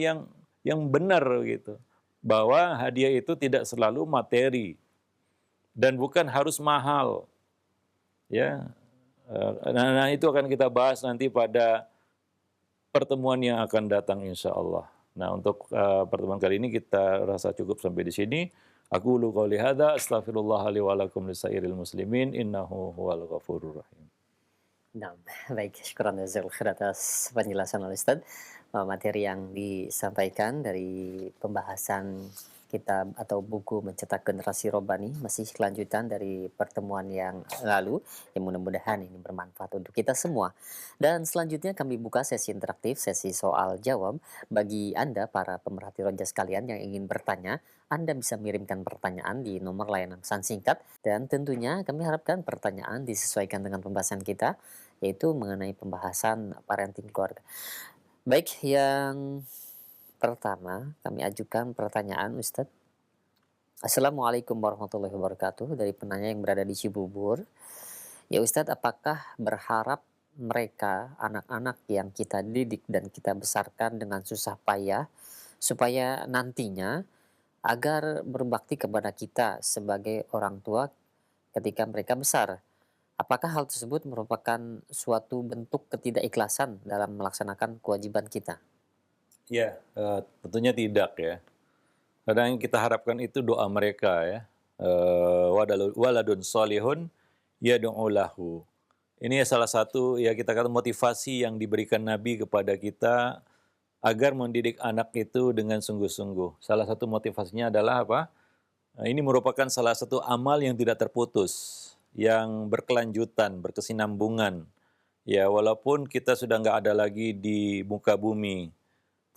yang benar gitu, bahwa hadiah itu tidak selalu materi dan bukan harus mahal. Ya, nah itu akan kita bahas nanti pada pertemuan yang akan datang insya Allah. Nah, untuk pertemuan kali ini kita rasa cukup sampai di sini. Aku qouli hadza astaghfirullah li wa lakum lisairil muslimin innahu huwal ghafurur rahim. Nah, baik, syukran jazakallahu khair atas penjelasan oleh Ustaz. Materi yang disampaikan dari pembahasan kitab atau buku Mencetak Generasi Robbani masih kelanjutan dari pertemuan yang lalu, yang mudah-mudahan ini bermanfaat untuk kita semua. Dan selanjutnya kami buka sesi interaktif, sesi soal jawab. Bagi Anda para pemerhati roja sekalian yang ingin bertanya, Anda bisa mengirimkan pertanyaan di nomor layanan pesan singkat, dan tentunya kami harapkan pertanyaan disesuaikan dengan pembahasan kita, yaitu mengenai pembahasan parenting keluarga. Baik, yang pertama kami ajukan pertanyaan Ustadz. Assalamualaikum warahmatullahi wabarakatuh, dari penanya yang berada di Cibubur. Ya Ustadz, apakah berharap mereka, anak-anak yang kita didik dan kita besarkan dengan susah payah, supaya nantinya agar berbakti kepada kita sebagai orang tua ketika mereka besar? Apakah hal tersebut merupakan suatu bentuk ketidakikhlasan dalam melaksanakan kewajiban kita? Ya, tentunya tidak ya. Kadang yang kita harapkan itu doa mereka ya. Waladun solihun yad'u lahu. Ini salah satu ya kita kata motivasi yang diberikan Nabi kepada kita agar mendidik anak itu dengan sungguh-sungguh. Salah satu motivasinya adalah apa? Ini merupakan salah satu amal yang tidak terputus, yang berkelanjutan, berkesinambungan. Ya, walaupun kita sudah nggak ada lagi di muka bumi,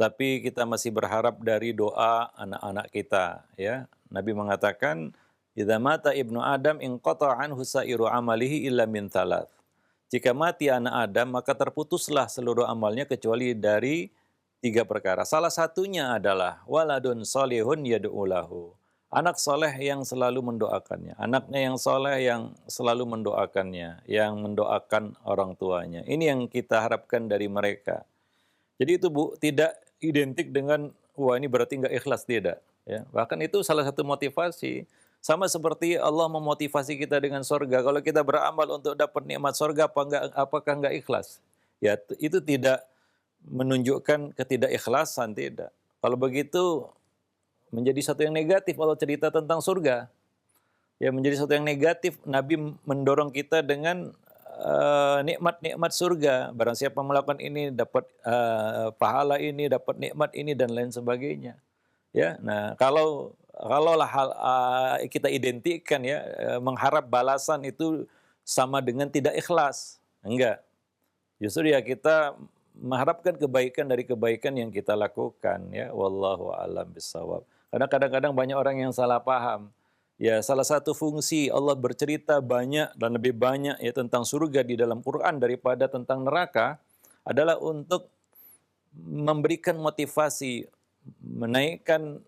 tapi kita masih berharap dari doa anak-anak kita. Ya, Nabi mengatakan, "Idza mata ibnu Adam inqata'a anhu sa'iru amalihi illa min thalath." Jika mati anak Adam, maka terputuslah seluruh amalnya kecuali dari 3 perkara. Salah satunya adalah waladun solihun yad'u lahu. Anak soleh yang selalu mendoakannya. Anaknya yang soleh yang selalu mendoakannya. Yang mendoakan orang tuanya. Ini yang kita harapkan dari mereka. Jadi itu tidak identik dengan, wah ini berarti nggak ikhlas, tidak. Ya. Bahkan itu salah satu motivasi. Sama seperti Allah memotivasi kita dengan sorga. Kalau kita beramal untuk dapat nikmat sorga, apakah nggak ikhlas? Ya, itu tidak menunjukkan ketidakikhlasan, tidak. Kalau begitu, menjadi satu yang negatif kalau cerita tentang surga. Ya, menjadi satu yang negatif. Nabi mendorong kita dengan nikmat-nikmat surga. Barang siapa melakukan ini dapat pahala ini, dapat nikmat ini dan lain sebagainya. Ya, nah kalaulah hal kita identikkan ya mengharap balasan itu sama dengan tidak ikhlas. Enggak. Justru ya kita mengharapkan kebaikan dari kebaikan yang kita lakukan ya. Wallahu a'lam bishawab. Karena kadang-kadang banyak orang yang salah paham. Ya, salah satu fungsi Allah bercerita banyak dan lebih banyak ya tentang surga di dalam Quran daripada tentang neraka. adalah untuk memberikan motivasi, menaikkan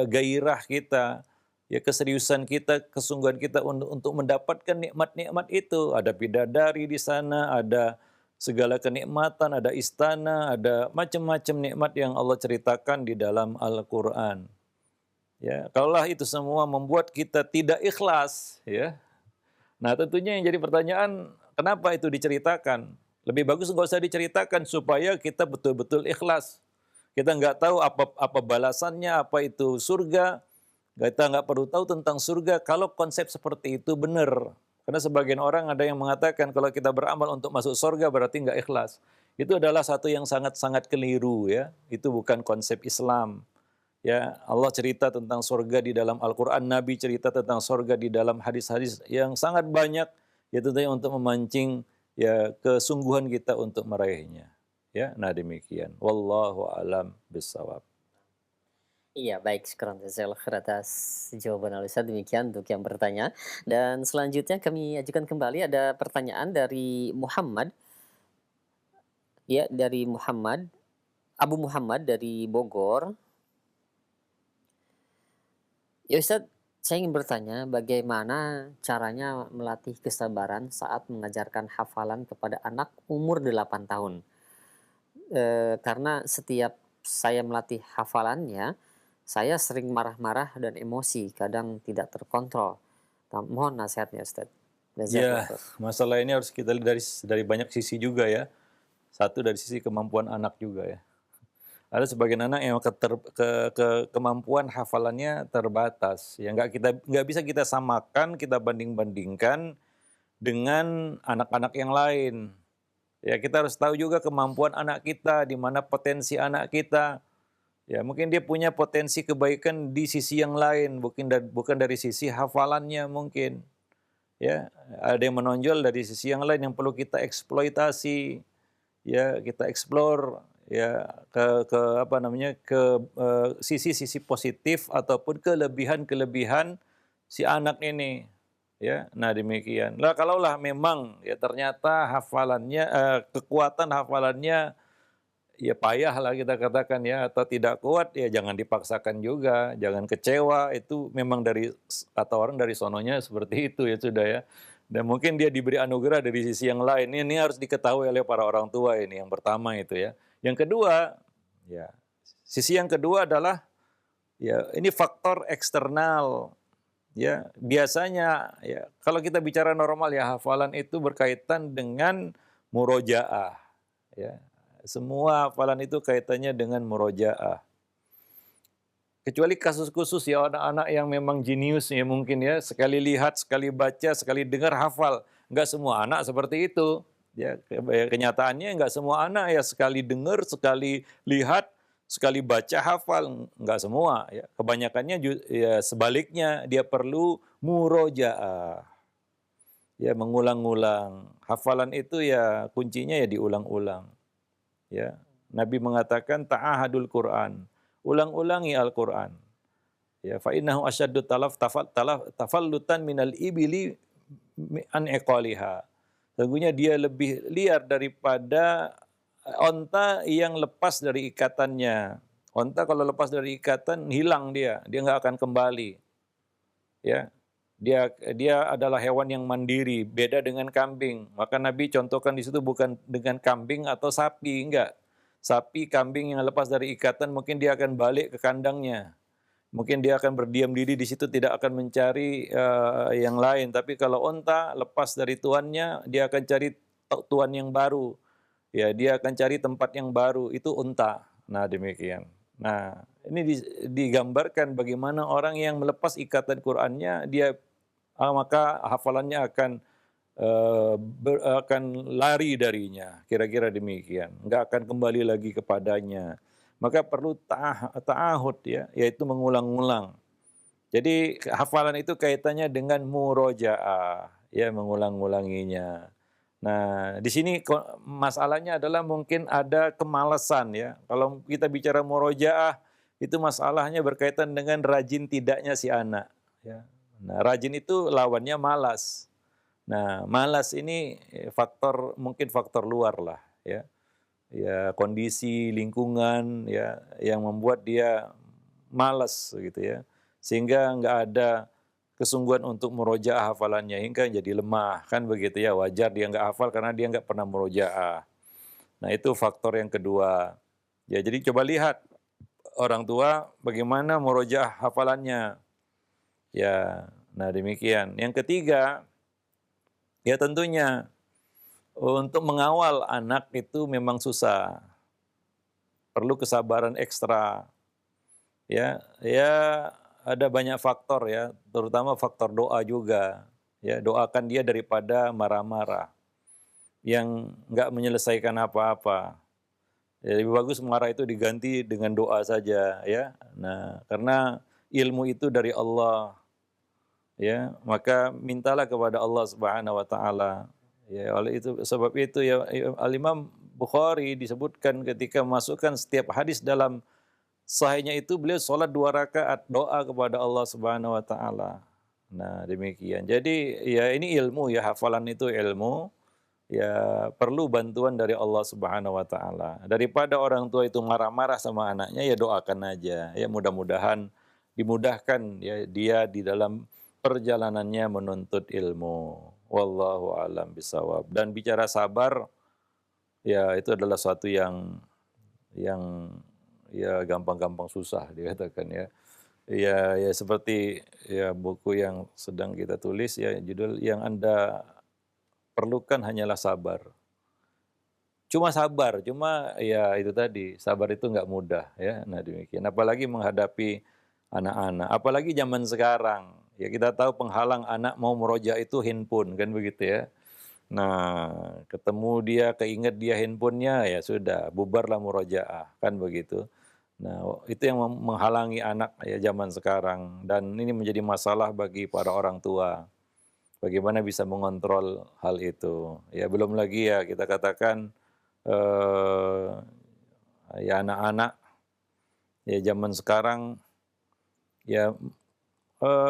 gairah kita, ya keseriusan kita, kesungguhan kita untuk mendapatkan nikmat-nikmat itu. Ada bidadari di sana, ada segala kenikmatan, ada istana, ada macam-macam nikmat yang Allah ceritakan di dalam Al-Quran. Ya, kalaulah itu semua membuat kita tidak ikhlas, ya. Nah, tentunya yang jadi pertanyaan, kenapa itu diceritakan? Lebih bagus nggak usah diceritakan supaya kita betul-betul ikhlas. Kita nggak tahu apa balasannya, apa itu surga. Kita nggak perlu tahu tentang surga kalau konsep seperti itu benar. Karena sebagian orang ada yang mengatakan kalau kita beramal untuk masuk surga berarti nggak ikhlas. Itu adalah satu yang sangat-sangat keliru, ya. Itu bukan konsep Islam. Ya, Allah cerita tentang surga di dalam Al-Quran, Nabi cerita tentang surga di dalam hadis-hadis yang sangat banyak, ya tentunya untuk memancing ya kesungguhan kita untuk meraihnya. Ya, nah demikian. Wallahu alam bisawab. Iya, baik, syukran jazakallahu khair atas jawaban Al-Ustaz. Demikian untuk yang bertanya. Dan selanjutnya kami ajukan kembali ada pertanyaan dari Muhammad. Ya, dari Muhammad, Abu Muhammad dari Bogor. Ya Ustaz, saya ingin bertanya bagaimana caranya melatih kesabaran saat mengajarkan hafalan kepada anak umur 8 tahun? Karena setiap saya melatih hafalannya, saya sering marah-marah dan emosi, kadang tidak terkontrol. Mohon nasihatnya Ustaz. Jazakallahu Ya, khair. masalah ini harus kita lihat dari banyak sisi juga, ya. Satu dari sisi kemampuan anak juga, ya. Ada sebagian anak yang kemampuan hafalannya terbatas, ya nggak bisa kita samakan, kita banding-bandingkan dengan anak-anak yang lain. Ya kita harus tahu juga kemampuan anak kita, di mana potensi anak kita. Ya mungkin dia punya potensi kebaikan di sisi yang lain, bukan dari sisi hafalannya mungkin. Ya ada yang menonjol dari sisi yang lain yang perlu kita eksploitasi, ya kita explore, ya ke apa namanya sisi-sisi positif ataupun kelebihan-kelebihan si anak ini, ya. Nah demikian lah, kalaulah memang ya ternyata hafalannya kekuatan hafalannya ya payah lah kita katakan, ya, atau tidak kuat, ya jangan dipaksakan juga, jangan kecewa. Itu memang dari kata orang dari sononya seperti itu, ya sudah, ya. Dan mungkin dia diberi anugerah dari sisi yang lain. Ini harus diketahui oleh para orang tua ini yang pertama itu, ya. Yang kedua, ya sisi yang kedua adalah ya ini faktor eksternal. Ya biasanya ya kalau kita bicara normal ya hafalan itu berkaitan dengan murojaah, ya. Semua hafalan itu kaitannya dengan murojaah. Kecuali kasus khusus ya anak-anak yang memang jenius ya mungkin, ya, sekali lihat, sekali baca, sekali dengar hafal. Enggak semua anak seperti itu. Ya, kenyataannya enggak semua anak ya sekali dengar, sekali lihat, sekali baca hafal, enggak semua, ya. Kebanyakannya ya sebaliknya, dia perlu murojaah. Ya, mengulang-ulang. Hafalan itu ya kuncinya ya diulang-ulang. Ya, Nabi mengatakan ta'ahadul Quran, ulang-ulangi Al-Quran. Ya, fa innahu asyaddu tafallutan minal ibili an iqaliha. Sesungguhnya dia lebih liar daripada onta yang lepas dari ikatannya. Onta kalau lepas dari ikatan hilang dia nggak akan kembali. Ya, dia adalah hewan yang mandiri, beda dengan kambing. Maka Nabi contohkan di situ bukan dengan kambing atau sapi, enggak. Sapi, kambing yang lepas dari ikatan mungkin dia akan balik ke kandangnya. Mungkin dia akan berdiam diri di situ, tidak akan mencari yang lain. Tapi kalau onta lepas dari tuannya, dia akan cari tuan yang baru. Ya, dia akan cari tempat yang baru. Itu unta. Nah, demikian. Nah, ini digambarkan bagaimana orang yang melepas ikatan Qur'annya, dia maka hafalannya akan lari darinya, kira-kira demikian, nggak akan kembali lagi kepadanya. Maka perlu ta'ahud, ya, yaitu mengulang-ulang. Jadi hafalan itu kaitannya dengan murojaah, ya, mengulang-ulanginya. Nah, di sini masalahnya adalah mungkin ada kemalasan, ya. Kalau kita bicara murojaah, itu masalahnya berkaitan dengan rajin tidaknya si anak, ya. Nah, rajin itu lawannya malas. Nah, malas ini mungkin faktor luar lah, ya. ya kondisi lingkungan ya yang membuat dia malas gitu ya. Sehingga nggak ada kesungguhan untuk murojaah hafalannya hingga jadi lemah kan begitu ya. Wajar dia nggak hafal karena dia nggak pernah murojaah. Nah itu faktor yang kedua. Ya jadi coba lihat orang tua bagaimana murojaah hafalannya. Ya, nah demikian. Yang ketiga, ya tentunya untuk mengawal anak itu memang susah. Perlu kesabaran ekstra. Ya, ya ada banyak faktor ya, terutama faktor doa juga. Ya, doakan dia daripada marah-marah yang nggak menyelesaikan apa-apa. Ya, lebih bagus marah itu diganti dengan doa saja ya. Nah, karena ilmu itu dari Allah ya, maka mintalah kepada Allah Subhanahu wa taala. Ya, oleh itu sebab itu ya Al-Imam Bukhari disebutkan ketika memasukkan setiap hadis dalam sahihnya itu beliau sholat 2 rakaat doa kepada Allah Subhanahu wa taala. Nah, demikian. Jadi ya ini ilmu ya, hafalan itu ilmu. Ya perlu bantuan dari Allah Subhanahu wa taala. Daripada orang tua itu marah-marah sama anaknya ya doakan aja. Ya mudah-mudahan dimudahkan ya dia di dalam perjalanannya menuntut ilmu. Wallahu alam bisawab. Dan bicara sabar ya itu adalah suatu yang ya gampang-gampang susah dikatakan ya. Ya seperti ya buku yang sedang kita tulis ya judul yang Anda perlukan hanyalah sabar. Cuma ya itu tadi, sabar itu nggak mudah ya. Nah demikian, apalagi menghadapi anak-anak, apalagi zaman sekarang. Ya kita tahu penghalang anak mau meroja itu handphone kan begitu ya. Nah ketemu dia, keinget dia handphonenya ya sudah, bubarlah murojaah kan begitu. Nah itu yang menghalangi anak ya zaman sekarang dan ini menjadi masalah bagi para orang tua. Bagaimana bisa mengontrol hal itu. Ya belum lagi ya kita katakan, eee, ya anak-anak, ya zaman sekarang ya,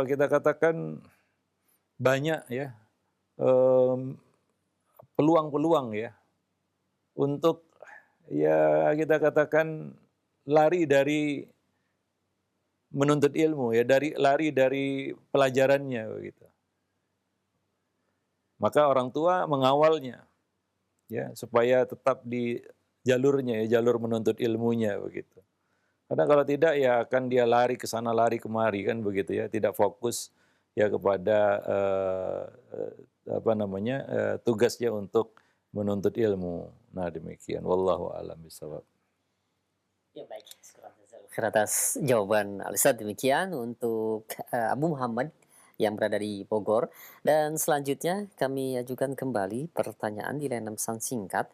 kita katakan banyak ya, mmm, peluang-peluang ya untuk ya kita katakan lari dari menuntut ilmu ya, lari dari pelajarannya begitu. Maka orang tua mengawalnya. Ya, supaya tetap di jalurnya ya, jalur menuntut ilmunya begitu. Karena kalau tidak ya akan dia lari ke sana lari kemari kan begitu ya, tidak fokus ya kepada apa namanya, tugasnya untuk menuntut ilmu. Nah demikian, wallahu a'lam bishawab. Ya baik, syukur atas jawaban Al-Ustaz. Demikian untuk Abu Muhammad yang berada di Bogor. Dan selanjutnya kami ajukan kembali pertanyaan di layanan pesan singkat.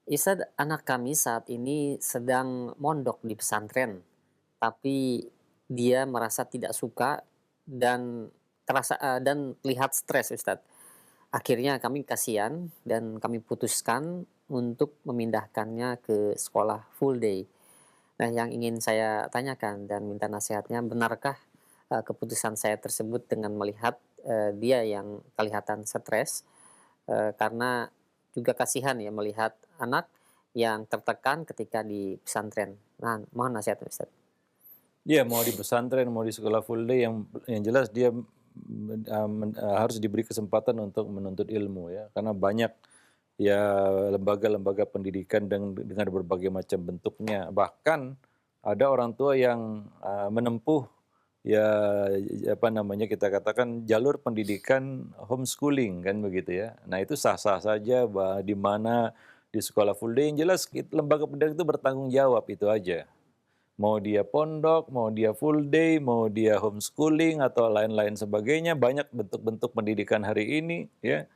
Ustaz, anak kami saat ini sedang mondok di pesantren, tapi dia merasa tidak suka dan dan terlihat stres, Ustaz. Akhirnya kami kasihan dan kami putuskan untuk memindahkannya ke sekolah full day. Nah, yang ingin saya tanyakan dan minta nasihatnya, benarkah, keputusan saya tersebut dengan melihat, dia yang kelihatan stres, karena juga kasihan ya melihat anak yang tertekan ketika di pesantren. Nah, mohon nasihat Ustaz. Iya mau di pesantren, mau di sekolah full day yang jelas dia, harus diberi kesempatan untuk menuntut ilmu ya, karena banyak ya lembaga-lembaga pendidikan dengan berbagai macam bentuknya. Bahkan ada orang tua yang, menempuh ya apa namanya, kita katakan jalur pendidikan homeschooling kan begitu ya. Nah itu sah-sah saja di mana di sekolah full day yang jelas lembaga pendidikan itu bertanggung jawab itu aja. Mau dia pondok, mau dia full day, mau dia homeschooling atau lain-lain sebagainya, banyak bentuk-bentuk pendidikan hari ini ya.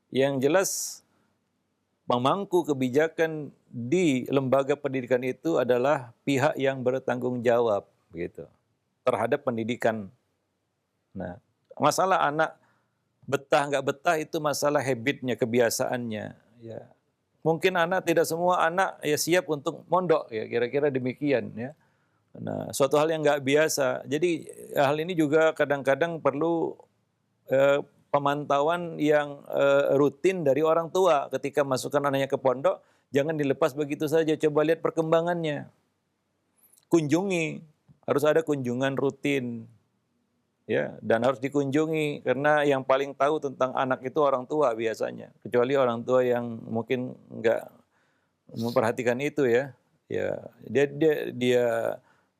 Yang jelas pemangku kebijakan di lembaga pendidikan itu adalah pihak yang bertanggung jawab gitu terhadap pendidikan. Nah, masalah anak betah nggak betah itu masalah habitnya, kebiasaannya ya. Mungkin tidak semua anak ya siap untuk mondok ya, kira-kira demikian ya. Nah, suatu hal yang nggak biasa. Jadi hal ini juga kadang-kadang perlu pemantauan yang rutin dari orang tua. Ketika masukkan anaknya ke pondok, jangan dilepas begitu saja. Coba lihat perkembangannya. Kunjungi, harus ada kunjungan rutin. Ya, dan harus dikunjungi karena yang paling tahu tentang anak itu orang tua biasanya. Kecuali orang tua yang mungkin nggak memperhatikan itu ya. Ya,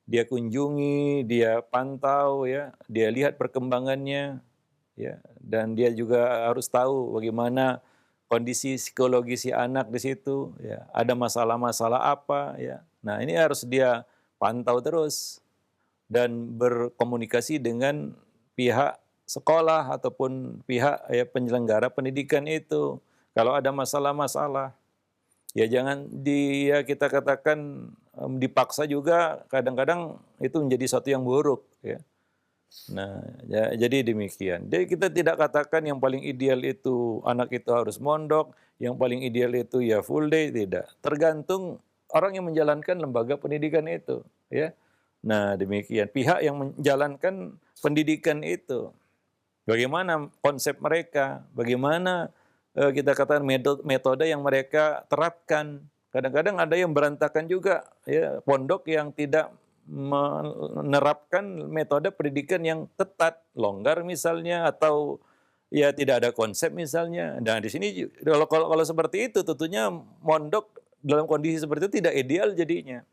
dia kunjungi, dia pantau ya, dia lihat perkembangannya ya, dan dia juga harus tahu bagaimana kondisi psikologi si anak di situ ya, ada masalah-masalah apa ya. Nah, ini harus dia pantau terus dan berkomunikasi dengan pihak sekolah ataupun pihak ya penyelenggara pendidikan itu. Kalau ada masalah-masalah, ya jangan kita katakan dipaksa juga, kadang-kadang itu menjadi sesuatu yang buruk ya. Nah, jadi demikian. Jadi kita tidak katakan yang paling ideal itu anak itu harus mondok, yang paling ideal itu ya full day, tidak. Tergantung orang yang menjalankan lembaga pendidikan itu ya. Nah, demikian. Pihak yang menjalankan pendidikan itu, bagaimana konsep mereka, bagaimana kita katakan metode yang mereka terapkan. Kadang-kadang ada yang berantakan juga, ya, pondok yang tidak menerapkan metode pendidikan yang ketat, longgar misalnya, atau ya tidak ada konsep misalnya. Nah, di sini kalau seperti itu, tentunya mondok dalam kondisi seperti itu tidak ideal jadinya.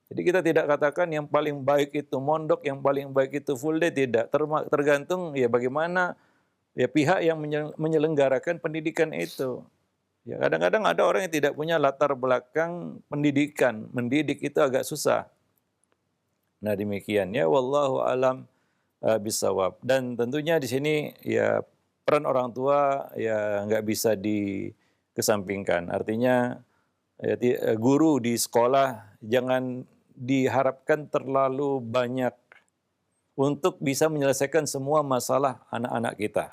Jadi kita tidak katakan yang paling baik itu mondok, yang paling baik itu full day, tidak. Tergantung ya bagaimana ya pihak yang menyelenggarakan pendidikan itu. Ya kadang-kadang ada orang yang tidak punya latar belakang pendidikan, mendidik itu agak susah. Nah, demikian ya, wallahu alam bisawab. Dan tentunya di sini ya peran orang tua ya nggak bisa dikesampingkan. Artinya ya, guru di sekolah jangan diharapkan terlalu banyak untuk bisa menyelesaikan semua masalah anak-anak kita.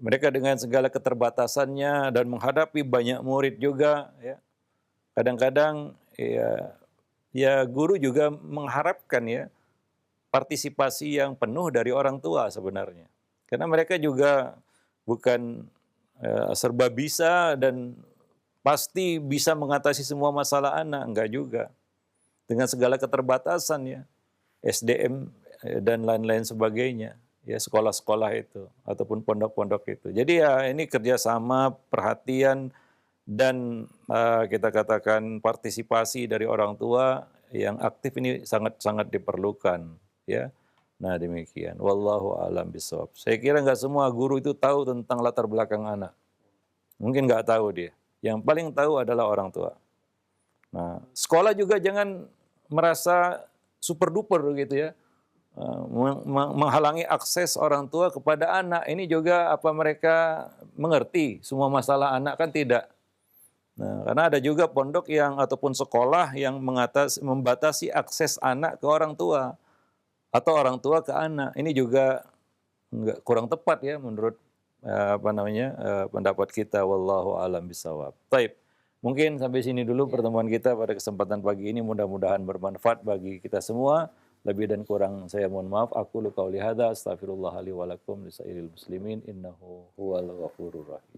Mereka dengan segala keterbatasannya dan menghadapi banyak murid juga, ya. Kadang-kadang ya guru juga mengharapkan ya partisipasi yang penuh dari orang tua sebenarnya. Karena mereka juga bukan serba bisa dan pasti bisa mengatasi semua masalah anak, enggak juga. Dengan segala keterbatasan ya, SDM dan lain-lain sebagainya, ya sekolah-sekolah itu ataupun pondok-pondok itu. Jadi ya ini kerjasama, perhatian dan kita katakan partisipasi dari orang tua yang aktif ini sangat-sangat diperlukan, ya. Nah, demikian. Wallahu a'lam bishawab. Saya kira nggak semua guru itu tahu tentang latar belakang anak. Mungkin nggak tahu dia. Yang paling tahu adalah orang tua. Nah, sekolah juga jangan merasa super duper gitu ya, menghalangi akses orang tua kepada anak. Ini juga apa mereka mengerti semua masalah anak, kan tidak. Nah, karena ada juga pondok yang ataupun sekolah yang membatasi akses anak ke orang tua atau orang tua ke anak. Ini juga kurang tepat ya menurut pendapat kita. Wallahu a'lam bishawab. Baik. Mungkin sampai sini dulu pertemuan kita pada kesempatan pagi ini, mudah-mudahan bermanfaat bagi kita semua. Lebih dan kurang saya mohon maaf. Aku qauli hadza, astaghfirullah li wa lakum lisairil muslimin innahu huwal ghafurur rahim.